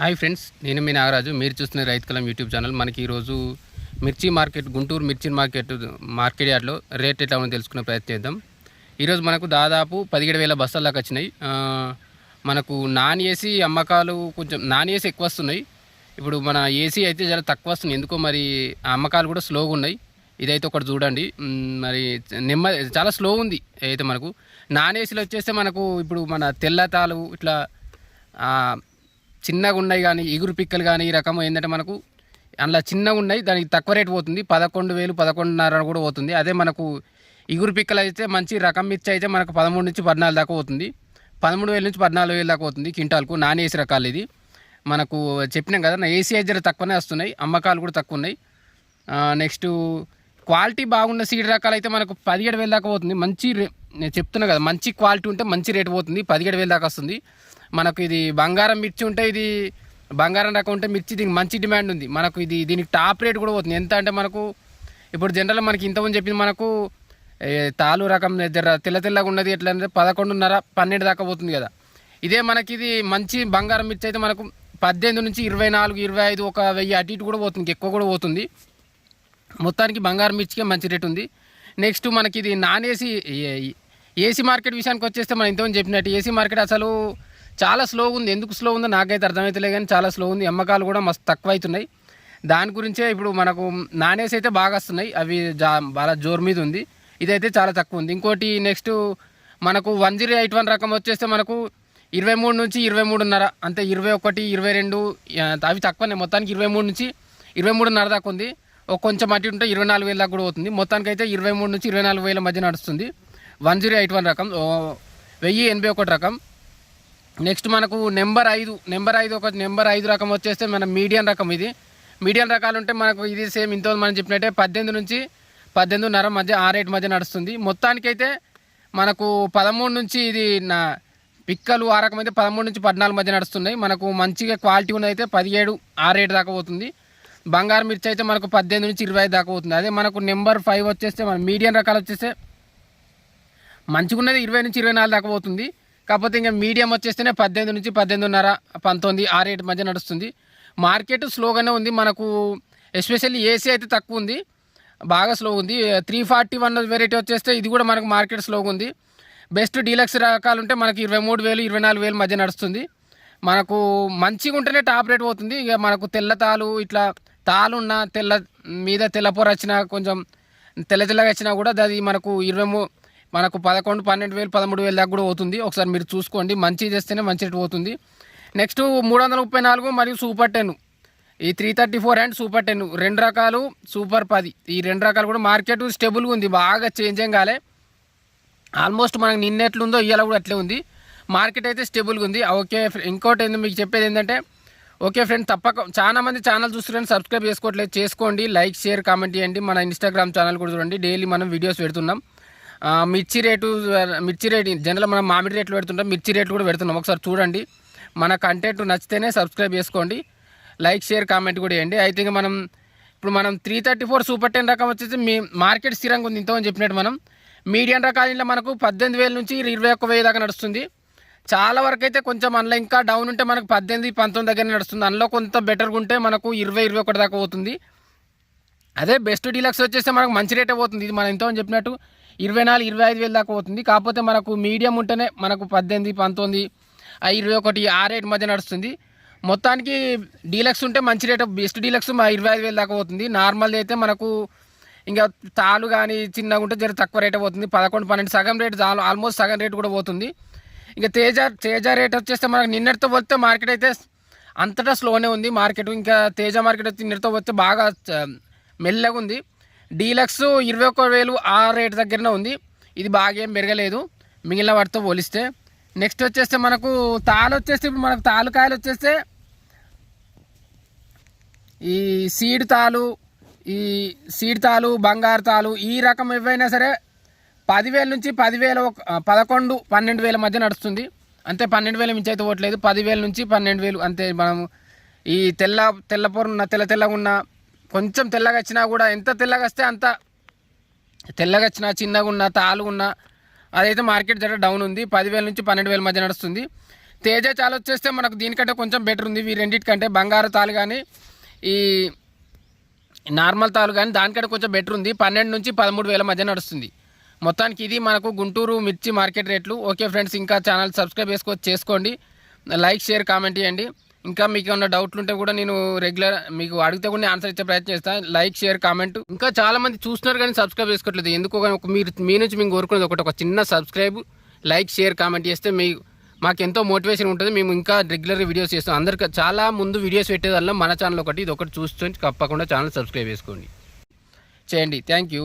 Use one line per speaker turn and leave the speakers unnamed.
Hi friends, నేను మీ నాగరాజు. మీరు చూస్తున్న రైతు కలం యూట్యూబ్ ఛానల్. మనకి ఈరోజు మిర్చి మార్కెట్, గుంటూరు మిర్చి మార్కెట్ యార్డ్లో రేట్ ఎట్లా ఉందో తెలుసుకునే ప్రయత్నం చేద్దాం. ఈరోజు మనకు దాదాపు 17,000 బస్తాల దాకా వచ్చినాయి. మనకు నాన్ ఏసీ అమ్మకాలు కొంచెం నాన్ ఏసీ ఎక్కువ వస్తున్నాయి. ఇప్పుడు మన ఏసీ అయితే చాలా తక్కువ వస్తుంది. ఎందుకో మరి అమ్మకాలు కూడా స్లోగా ఉన్నాయి. ఇదైతే ఒకటి చూడండి. మరి చాలా స్లో ఉంది. అయితే మనకు నాన్ ఏసీలో వచ్చేస్తే మనకు ఇప్పుడు మన తెల్లతాలు ఇట్లా చిన్నగా ఉన్నాయి, కానీ ఎగురు పిక్కలు కానీ ఈ రకం ఏంటంటే మనకు అందులో చిన్నగా ఉన్నాయి, దానికి తక్కువ రేటు పోతుంది. 11,000 11,500 కూడా పోతుంది. అదే మనకు ఇగురు పిక్కలు అయితే మంచి రకం మిర్చి అయితే మనకు 13 నుంచి 14 దాకా పోతుంది. 13,000 నుంచి 14,000 దాకా పోతుంది క్వింటాల్కు. నాన్ ఏసీ రకాలు ఇది మనకు చెప్పినాం కదా. ఏసీ అయితే తక్కువనే వస్తున్నాయి, అమ్మకాలు కూడా తక్కువ ఉన్నాయి. నెక్స్ట్ క్వాలిటీ బాగున్న సీడ్ రకాలు అయితే మనకు 17,000 దాకా పోతుంది. నేను చెప్తున్నా కదా, మంచి క్వాలిటీ ఉంటే మంచి రేటు పోతుంది. 17,000 దాకా వస్తుంది. మనకు ఇది బంగారం మిర్చి ఉంటే, ఇది బంగారం రకం ఉంటే మిర్చి దీనికి మంచి డిమాండ్ ఉంది. మనకు దీనికి టాప్ రేట్ కూడా పోతుంది. ఎంత అంటే మనకు ఇప్పుడు జనరల్గా మనకి ఇంతకుముందు చెప్పింది మనకు తాలు రకం తెల్లగా ఉన్నది ఎట్లా అంటే 11.5 12 దాకా పోతుంది కదా. ఇదే మనకి ఇది మంచి బంగారం మిర్చి అయితే మనకు 18 నుంచి 24 25 ఒక 1000 అటు ఇటు కూడా పోతుంది, ఎక్కువ కూడా పోతుంది. మొత్తానికి బంగారం మిర్చికే మంచి రేట్ ఉంది. నెక్స్ట్ మనకి ఇది నాన్ ఏసీ మార్కెట్ విషయానికి వచ్చేస్తే మనం ఇంతకుముందు చెప్పినట్టు ఏసీ మార్కెట్ అసలు చాలా స్లోగా ఉంది. ఎందుకు స్లో ఉందో నాకైతే అర్థమవుతలే, కానీ చాలా స్లో ఉంది. అమ్మకాలు కూడా మస్తు తక్కువ అవుతున్నాయి. దాని గురించే ఇప్పుడు మనకు నాన్ ఏసీ అయితే బాగా వస్తున్నాయి, అవి బాగా జోరు మీద ఉంది. ఇదైతే చాలా తక్కువ ఉంది. ఇంకోటి నెక్స్ట్ మనకు 1081 రకం వచ్చేస్తే మనకు 23 నుంచి 23.5 అంతే, 21 22 అవి తక్కువనే. మొత్తానికి 23 నుంచి 23.5 దాకా ఉంది. కొంచెం అటు ఉంటే 24,000 దాకా కూడా అవుతుంది. మొత్తానికి అయితే 23 నుంచి 24,000 మధ్య నడుస్తుంది 1081 రకం, 1081 రకం. నెక్స్ట్ మనకు నెంబర్ 5 రకం వచ్చేస్తే మన మీడియం రకం. ఇది మీడియం రకాలు ఉంటే మనకు ఇది సేమ్ ఇంత మనం చెప్పినట్టే 18 నుంచి 18.5 మధ్య ఆ రేట్ మధ్య నడుస్తుంది. మొత్తానికైతే మనకు 13 నుంచి ఇది నా పిక్కలు ఆ రకం అయితే 13 నుంచి 14 మధ్య నడుస్తున్నాయి. మనకు మంచిగా క్వాలిటీ ఉన్నదైతే 17 ఆ రేట్ దాకా పోతుంది. బంగారు మిర్చి అయితే మనకు 18 నుంచి 25 దాకా పోతుంది. అదే మనకు నెంబర్ 5 వచ్చేస్తే మన మీడియం రకాలు వచ్చేస్తే మంచిగా ఉన్నది 20 నుంచి 24 దాకా పోతుంది. కాకపోతే ఇంకా మీడియం వచ్చేస్తేనే 18 నుంచి 18.5 19 ఆ రేట్ మధ్య నడుస్తుంది. మార్కెట్ స్లోగానే ఉంది. మనకు ఎస్పెషల్లీ ఏసీ అయితే తక్కువ ఉంది, బాగా స్లో ఉంది. 341 వెరైటీ వచ్చేస్తే ఇది కూడా మనకు మార్కెట్ స్లోగా ఉంది. బెస్ట్ డీలక్స్ రకాలు ఉంటే మనకి 23,000 24,000 మధ్య నడుస్తుంది. మనకు మంచిగా ఉంటేనే టాప్ రేట్ పోతుంది. ఇక మనకు తెల్ల తాలు ఇట్లా తాలున్న మీద తెల్లపొర వచ్చినా, కొంచెం తెల్లగా వచ్చినా కూడా అది మనకు 11 12,000 13,000 దాకా కూడా పోతుంది. ఒకసారి మీరు చూసుకోండి, మంచిది చేస్తేనే మంచి రేట్ పోతుంది. నెక్స్ట్ 334 మరియు సూపర్ 10, ఈ 334 అండ్ సూపర్ 10 రెండు రకాలు, సూపర్ 10 ఈ రెండు రకాలు కూడా మార్కెట్ స్టేబుల్గా ఉంది, బాగా చేంజ్ ఏం కాలే. ఆల్మోస్ట్ మనకు నిన్నెట్లుందో ఇవాళ కూడా అట్లే ఉంది. మార్కెట్ అయితే స్టేబుల్గా ఉంది. ఓకే, ఇంకోటి మీకు చెప్పేది ఏంటంటే, ఓకే ఫ్రెండ్, తప్పక చాలా మంది ఛానల్ చూస్తున్నారని సబ్స్క్రైబ్ చేసుకోండి. లైక్ షేర్ కామెంట్ చేయండి. మన ఇన్స్టాగ్రామ్ ఛానల్ కూడా చూడండి, డైలీ మనం వీడియోస్ పెడుతున్నాం. మిర్చి రేటు జనరల్ మనం మామిడి రేట్లు పెడుతుంటాం, మిర్చి రేట్లు కూడా పెడుతున్నాం. ఒకసారి చూడండి. మన కంటెంట్ నచ్చితేనే సబ్స్క్రైబ్ చేసుకోండి, లైక్ షేర్ కామెంట్ కూడా చేయండి. అయితే ఇప్పుడు మనం 334 సూపర్ 10 రకం వచ్చేసి మార్కెట్ స్థిరంగా ఉంది. ఇంతకుముందు చెప్పినట్టు మనం మీడియం రకాల మనకు 18,000 నుంచి 21,000 దాకా నడుస్తుంది. చాలా వరకు అయితే కొంచెం అందులో ఇంకా డౌన్ ఉంటే మనకు 18 19 దగ్గర నడుస్తుంది. అందులో కొంత బెటర్గా ఉంటే మనకు 20 21 దాకా పోతుంది. అదే బెస్ట్ డీలక్స్ వచ్చేస్తే మనకు మంచి రేటే పోతుంది. ఇది మనం ఇంతకుముందు చెప్పినట్టు 24 25,000 దాకా పోతుంది. కాకపోతే మనకు మీడియం ఉంటేనే మనకు 18 19 21 ఆ రేట్ మధ్య నడుస్తుంది. మొత్తానికి డీలక్స్ ఉంటే మంచి రేట్, బెస్ట్ డీలక్స్ 25,000 దాకా పోతుంది. నార్మల్ అయితే మనకు ఇంకా తాలు కానీ చిన్నగా ఉంటే జర తక్కువ రేటే పోతుంది, 11 12 సగం రేట్, ఆల్మోస్ట్ సగం రేట్ కూడా పోతుంది. ఇంకా తేజ రేట్ వచ్చేస్తే మనకు నిన్నటితో పోతే మార్కెట్ అయితే అంతటా స్లోనే ఉంది మార్కెట్. ఇంకా తేజ మార్కెట్ వచ్చి నిన్నటితో పోతే బాగా మెల్లగా ఉంది. డీలక్స్ 21,000 ఆ రేట్ దగ్గరనే ఉంది. ఇది బాగా ఏం పెరగలేదు మిగిలిన వాటితో పోలిస్తే. నెక్స్ట్ వచ్చేస్తే మనకు తాలు వచ్చేస్తే, ఇప్పుడు మనకు తాలుకాయలు వచ్చేస్తే ఈ సీడ్ తాలు బంగారు తాలు ఈ రకం ఏవైనా సరే 10,000 నుంచి 11 12,000 మధ్య నడుస్తుంది. అంతే, 12,000 మించి అయితే పోవట్లేదు. 10,000 నుంచి 12,000 అంతే. మనం ఈ తెల్లపొరున్న తెల్లగా ఉన్న కొంచెం తెల్లగా వచ్చినా కూడా, ఎంత తెల్లగా వస్తే అంత తెల్లగా వచ్చినా, చిన్నగా ఉన్న తాలు ఉన్న అదైతే మార్కెట్ జర డౌన్ ఉంది. 10,000 నుంచి 12,000 మధ్య నడుస్తుంది. తేజ తాలు వచ్చేస్తే మనకు దీనికంటే కొంచెం బెటర్ ఉంది. ఈ రెండింటికంటే బంగారు తాలు కానీ ఈ నార్మల్ తాలు కానీ దానికంటే కొంచెం బెటర్ ఉంది. 12 నుంచి 13,000 మధ్య నడుస్తుంది. మొత్తానికి ఇది మనకు గుంటూరు మిర్చి మార్కెట్ రేట్లు. ఓకే ఫ్రెండ్స్, ఇంకా ఛానల్ సబ్స్క్రైబ్ చేసుకోండి, లైక్ షేర్ కామెంట్ చేయండి. ఇంకా మీకు ఏమైనా డౌట్లు ఉంటే కూడా నేను రెగ్యులర్ మీకు అడిగితే కూడా ఆన్సర్ ఇచ్చే ప్రయత్నం చేస్తాను. Like share comment. ఇంకా చాలామంది చూస్తున్నారు కానీ సబ్స్క్రైబ్ చేసుకోవట్లేదు. ఎందుకో కానీ మీ నుంచి మేము కోరుకునేది ఒక చిన్న సబ్స్క్రైబ్, లైక్ షేర్ కామెంట్ చేస్తే మాకు ఎంతో మోటివేషన్ ఉంటుంది. మేము ఇంకా రెగ్యులర్ వీడియోస్ చేస్తాం. అందరికీ చాలా ముందు వీడియోస్ పెట్టేదాల్లో మన ఛానల్ ఇది ఒకటి చూసుకొని తప్పకుండా ఛానల్ సబ్స్క్రైబ్ చేయండి. Thank you.